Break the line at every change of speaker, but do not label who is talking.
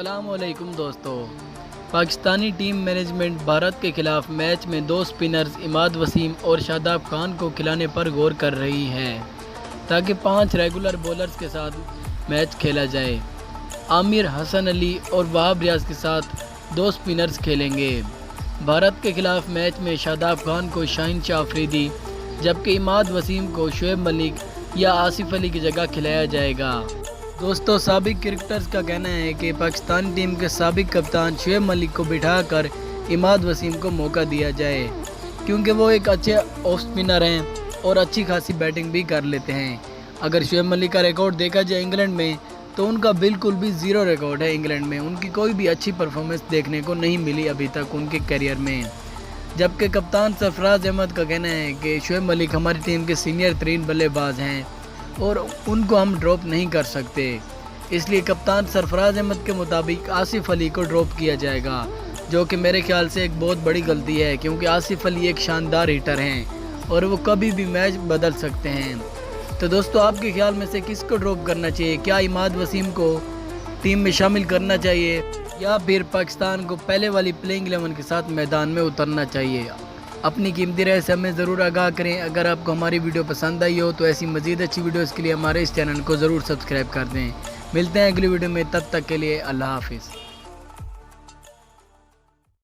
अस्सलाम वालेकुम दोस्तों। पाकिस्तानी टीम मैनेजमेंट भारत के खिलाफ मैच में दो स्पिनर्स इमाद वसीम और शादाब खान को खिलाने पर गौर कर रही है ताकि 5 रेगुलर बॉलर्स के साथ मैच खेला जाए। आमिर, हसन अली और वहाब रियाज के साथ 2 स्पिनर्स खेलेंगे। भारत के खिलाफ मैच में शादाब खान को शाहीन शाह अफरीदी जबकि इमाद वसीम को शुएब मलिक या आसिफ अली की जगह खिलाया जाएगा। दोस्तों, साबिक क्रिकेटर्स का कहना है कि पाकिस्तान टीम के साबिक कप्तान शुएब मलिक को बिठाकर इमाद वसीम को मौका दिया जाए क्योंकि वो एक अच्छे ऑफ स्पिनर हैं और अच्छी खासी बैटिंग भी कर लेते हैं। अगर शुएब मलिक का रिकॉर्ड देखा जाए इंग्लैंड में तो उनका बिल्कुल भी ज़ीरो रिकॉर्ड है। इंग्लैंड में उनकी कोई भी अच्छी परफॉर्मेंस देखने को नहीं मिली अभी तक उनके करियर में। जबकि कप्तान सरफराज अहमद का कहना है कि शुएब मलिक हमारी टीम के सीनियर तरीन बल्लेबाज हैं और उनको हम ड्रॉप नहीं कर सकते, इसलिए कप्तान सरफराज अहमद के मुताबिक आसिफ अली को ड्रॉप किया जाएगा, जो कि मेरे ख्याल से एक बहुत बड़ी गलती है क्योंकि आसिफ अली एक शानदार हिटर हैं और वो कभी भी मैच बदल सकते हैं। तो दोस्तों, आपके ख्याल में से किसको ड्रॉप करना चाहिए? क्या इमाद वसीम को टीम में शामिल करना चाहिए या फिर पाकिस्तान को पहले वाली प्लेइंग 11 के साथ मैदान में उतरना चाहिए? अपनी कीमती राय से हमें ज़रूर आगाह करें। अगर आपको हमारी वीडियो पसंद आई हो तो ऐसी मज़ीद अच्छी वीडियोज़ के लिए हमारे इस चैनल को ज़रूर सब्सक्राइब कर दें। मिलते हैं अगली वीडियो में, तब तक के लिए अल्लाह हाफिज़।